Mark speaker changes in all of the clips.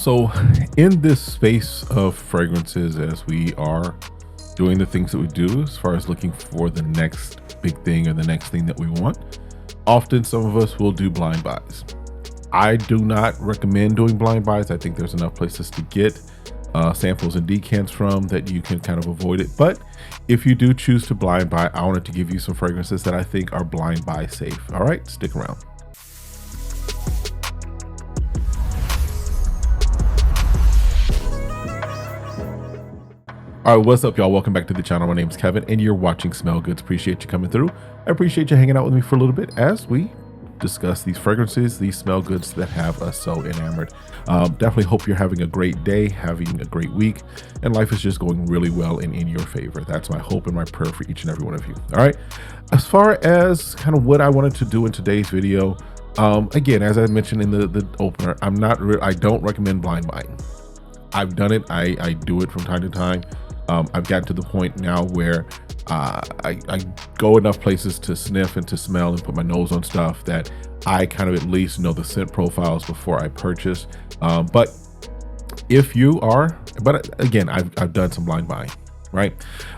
Speaker 1: So in this space of fragrances, as we are doing the things that we do as far as looking for the next big thing or the next thing that we want, often some of us will do blind buys. I do not recommend doing blind buys. I think there's enough places to get samples and decants from that you can kind of avoid it. But if you do choose to blind buy, I wanted to give you some fragrances that I think are blind buy safe. All right, stick around. All right, what's up, y'all? Welcome back to the channel. My name is Kevin, and you're watching SmellGoodz. Appreciate you coming through. I appreciate you hanging out with me for a little bit as we discuss these fragrances, these SmellGoodz that have us so enamored. Definitely hope you're having a great day, having a great week, and life is just going really well and in your favor. That's my hope and my prayer for each and every one of you. All right. As far as kind of what I wanted to do in today's video, again, as I mentioned in the opener, I don't recommend blind buying. I've done it. I do it from time to time. I've gotten to the point now where I go enough places to sniff and to smell and put my nose on stuff that I kind of at least know the scent profiles before I purchase. But again, I've done some blind buying, right?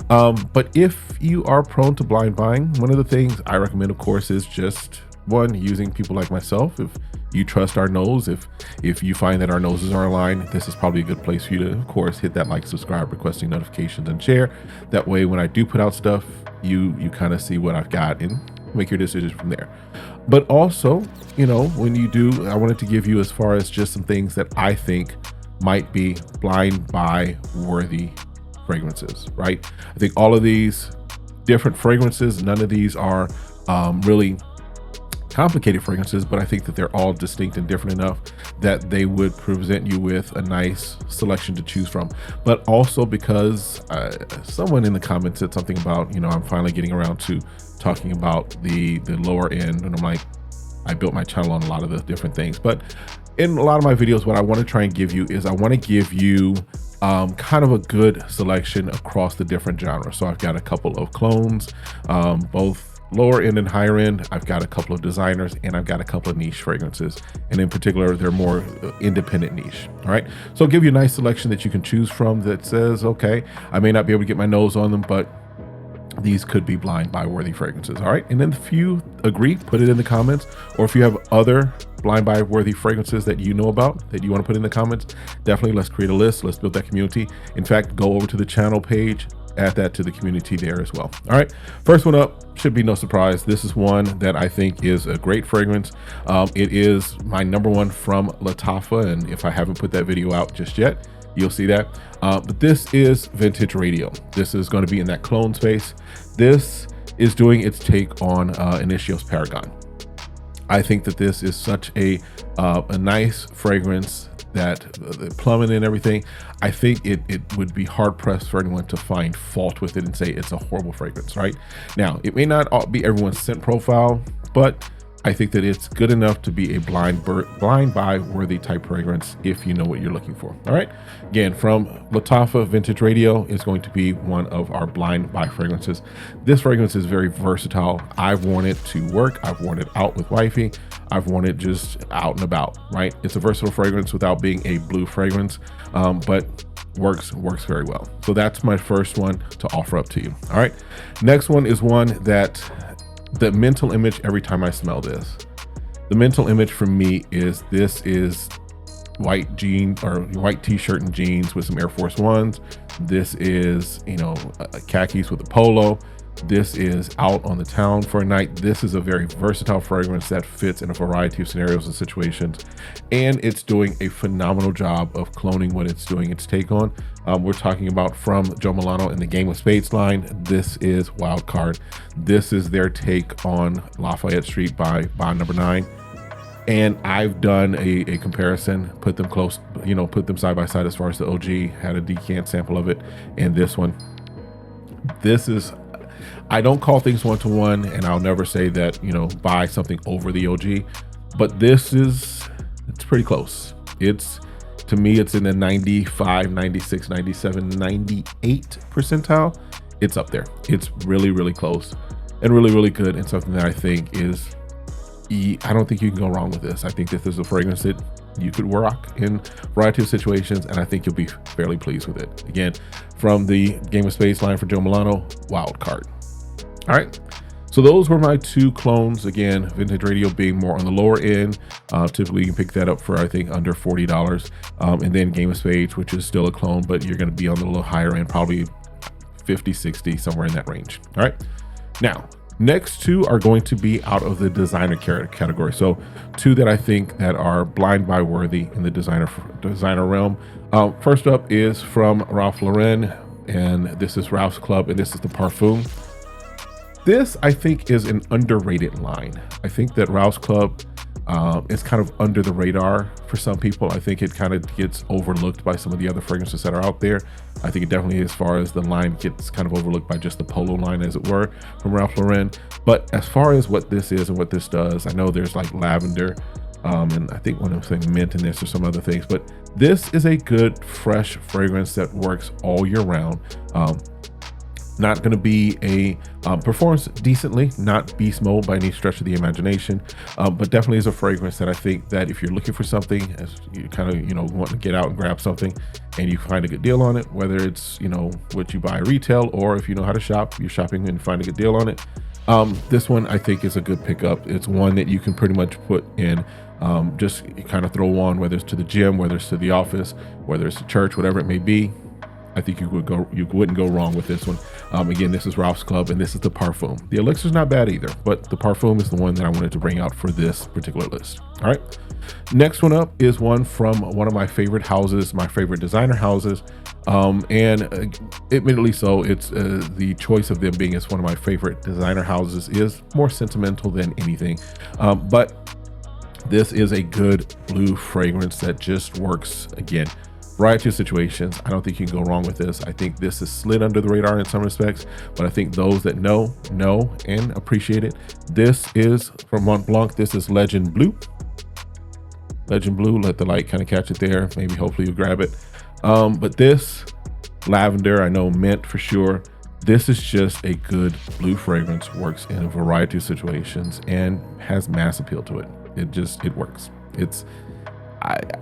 Speaker 1: But if you are prone to blind buying, one of the things I recommend, of course, is just one, using people like myself. If you trust our nose, if you find that our noses are aligned, this is probably a good place for you to, of course, hit that like, subscribe, requesting notifications, and share. That way, when I do put out stuff, you kind of see what I've got and make your decisions from there. But also, you know, when you do, I wanted to give you as far as just some things that I think might be blind buy worthy fragrances, right? I think all of these different fragrances, none of these are really complicated fragrances, but I think that they're all distinct and different enough that they would present you with a nice selection to choose from. But also because someone in the comments said something about, you know, I'm finally getting around to talking about the lower end, and I'm like, I built my channel on a lot of the different things, but in a lot of my videos, what I want to try and give you is I want to give you kind of a good selection across the different genres. So I've got a couple of clones, both lower end and higher end. I've got a couple of designers, and I've got a couple of niche fragrances, and in particular they're more independent niche. All right, so I'll give you a nice selection that you can choose from that says, okay, I may not be able to get my nose on them, but these could be blind buy worthy fragrances. All right, and then if you agree, put it in the comments, or if you have other blind buy worthy fragrances that you know about that you want to put in the comments, definitely let's create a list. Let's build that community. In fact, go over to the channel page, add that to the community there as well. All right, first one up, should be no surprise. This is one that I think is a great fragrance. It is my number one from Lattafa, and if I haven't put that video out just yet, you'll see that. But this is Vintage Radio. This is going to be in that clone space. This is doing its take on Initio's Paragon. I think that this is such a nice fragrance that the plumbing and everything, I think it would be hard pressed for anyone to find fault with it and say it's a horrible fragrance, right? Now, it may not be everyone's scent profile, but I think that it's good enough to be a blind buy worthy type fragrance if you know what you're looking for. All right, again, from Lattafa, Vintage Radio is going to be one of our blind buy fragrances. This fragrance is very versatile. I've worn it to work, I've worn it out with wifey, I've worn it just out and about, right? It's a versatile fragrance without being a blue fragrance, but works very well. So that's my first one to offer up to you. All right, next one is one that the mental image every time I smell this, the mental image for me is this is white jeans or white t-shirt and jeans with some Air Force Ones. This is, you know, khakis with a polo. This is out on the town for a night. This is a very versatile fragrance that fits in a variety of scenarios and situations, and it's doing a phenomenal job of cloning what it's doing its take on. We're talking about from Joe Milano in the Game of Spades line. This is Wildcard. This is their take on Lafayette Street by Bond Number 9. And I've done a comparison, put them close, you know, put them side by side as far as the OG, had a decant sample of it, and this one. This is, I don't call things one-to-one, and I'll never say that, you know, buy something over the OG, but this is, it's pretty close. It's, to me, it's in the 95, 96, 97, 98 percentile. It's up there. It's really, really close and really, really good, and something that I think is, I don't think you can go wrong with this. I think this is a fragrance that you could rock in a variety of situations, and I think you'll be fairly pleased with it. Again, from the Game of Spades line for Joe Milano, Wildcard. All right. So those were my 2 clones. Again, Vintage Radio being more on the lower end. Typically, you can pick that up for, I think, under $40. And then Game of Spades, which is still a clone, but you're going to be on the little higher end, probably 50, 60, somewhere in that range. All right. Now, next 2 are going to be out of the designer category. So 2 that I think that are blind buy worthy in the designer realm. First up is from Ralph Lauren, and this is Ralph's Club, and this is the Parfum. This, I think, is an underrated line. I think that Ralph's Club is kind of under the radar for some people. I think it kind of gets overlooked by some of the other fragrances that are out there. I think it definitely, as far as the line, gets kind of overlooked by just the polo line, as it were, from Ralph Lauren. But as far as what this is and what this does, I know there's like lavender, and I think one of them saying mint in this or some other things, but this is a good, fresh fragrance that works all year round. Not going to be a performs decently, not beast mode by any stretch of the imagination, but definitely is a fragrance that I think that if you're looking for something, as you kind of want to get out and grab something, and you find a good deal on it, whether it's what you buy retail, or if you know how to shop, you're shopping and find a good deal on it. This one I think is a good pickup. It's one that you can pretty much put in, just kind of throw on, whether it's to the gym, whether it's to the office, whether it's to church, whatever it may be. I think you wouldn't go wrong with this one. Again, this is Ralph's Club, and this is the Parfum. The Elixir's not bad either, but the Parfum is the one that I wanted to bring out for this particular list. All right. Next one up is one from one of my favorite houses, my favorite designer houses. And admittedly so, it's the choice of them being as one of my favorite designer houses is more sentimental than anything. But this is a good blue fragrance that just works, again, variety of situations. I don't think you can go wrong with this. I think this is slid under the radar in some respects, but I think those that know and appreciate it. This is from Mont Blanc. This is Legend Blue. Legend Blue, let the light kind of catch it there. Maybe hopefully you grab it. But this lavender, I know mint for sure. This is just a good blue fragrance, works in a variety of situations and has mass appeal to it. It works.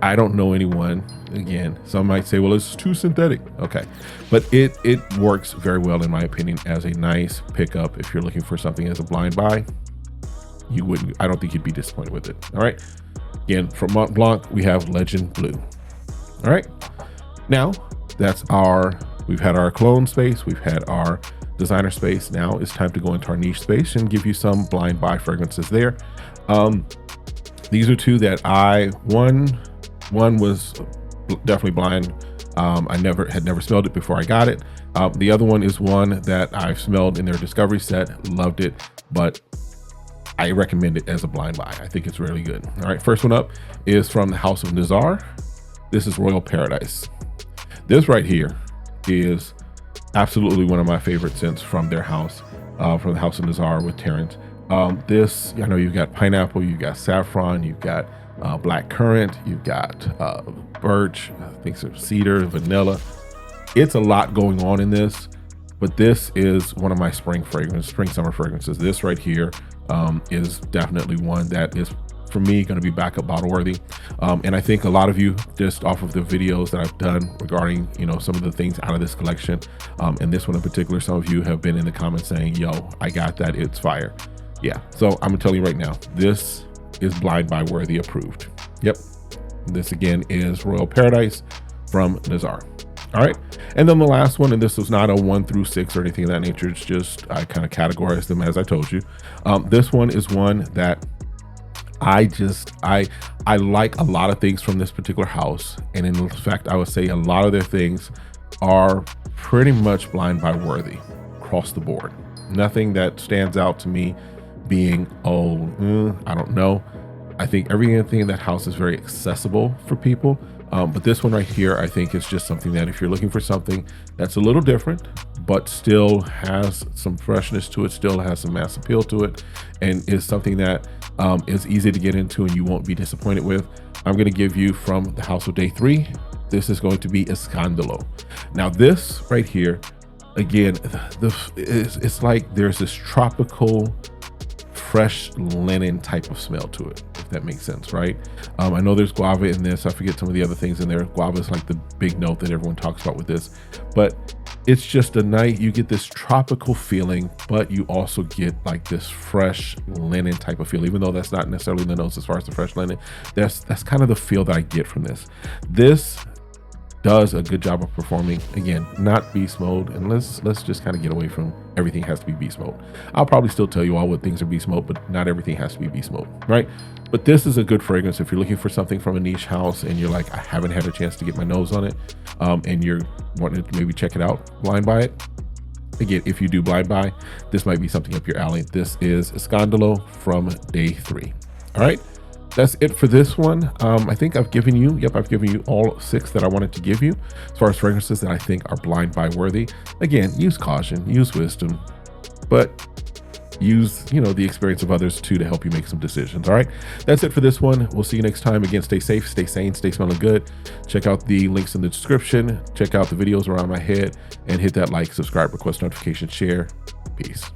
Speaker 1: I don't know anyone, again, some might say, well, it's too synthetic. Okay. But it works very well, in my opinion, as a nice pickup. If you're looking for something as a blind buy, I don't think you'd be disappointed with it. All right. Again, from Mont Blanc, we have Legend Blue. All right. Now we've had our clone space. We've had our designer space. Now it's time to go into our niche space and give you some blind buy fragrances there. These are 2 that one was definitely blind. I had never smelled it before I got it. The other one is one that I've smelled in their discovery set, loved it, but I recommend it as a blind buy. I think it's really good. All right, first one up is from the House of Nazar. This is Royal Paradise. This right here is absolutely one of my favorite scents from their house, from the House of Nazar with Terrence. This, I know you've got pineapple, you've got saffron, you've got black currant, you've got birch, I think some cedar, vanilla. It's a lot going on in this, but this is one of my spring summer fragrances. This right here is definitely one that is, for me, going to be backup bottle worthy. And I think a lot of you, just off of the videos that I've done regarding, some of the things out of this collection, and this one in particular, some of you have been in the comments saying, yo, I got that, it's fire. Yeah, so I'm gonna tell you right now, this is blind buy worthy approved. Yep, this again is Royal Paradise from Nazar. All right, and then the last one, and this was not a 1 through 6 or anything of that nature. It's just I kind of categorized them as I told you. This one is one that I like a lot of things from this particular house, and in fact, I would say a lot of their things are pretty much blind buy worthy across the board. Nothing that stands out to me being, I don't know. I think everything in that house is very accessible for people. But this one right here, I think is just something that if you're looking for something that's a little different, but still has some freshness to it, still has some mass appeal to it, and is something that is easy to get into and you won't be disappointed with, I'm going to give you from the House of Day 3. This is going to be Escandelo. Now this right here, again, it's like there's this tropical, fresh linen type of smell to it. if that makes sense, right? I know there's guava in this. I forget some of the other things in there. Guava is like the big note that everyone talks about with this, but it's just a night, you get this tropical feeling, but you also get like this fresh linen type of feel, even though that's not necessarily the notes as far as the fresh linen. That's kind of the feel that I get from this. This does a good job of performing. Again, not beast mode, and let's just kind of get away from everything has to be beast mode. I'll probably still tell you all what things are beast mode, but not everything has to be beast mode, right? But this is a good fragrance if you're looking for something from a niche house and you're like, I haven't had a chance to get my nose on it, and you're wanting to maybe check it out, blind buy it. Again, if you do blind buy, this might be something up your alley. This is Escandelo from Day 3. All right, that's it for this one. I think I've given you all 6 that I wanted to give you as far as fragrances that I think are blind buy worthy. Again, use caution, use wisdom, but use, the experience of others too to help you make some decisions. All right, that's it for this one. We'll see you next time. Again, stay safe, stay sane, stay smelling good. Check out the links in the description. Check out the videos around my head and hit that like, subscribe, request notification, share. Peace.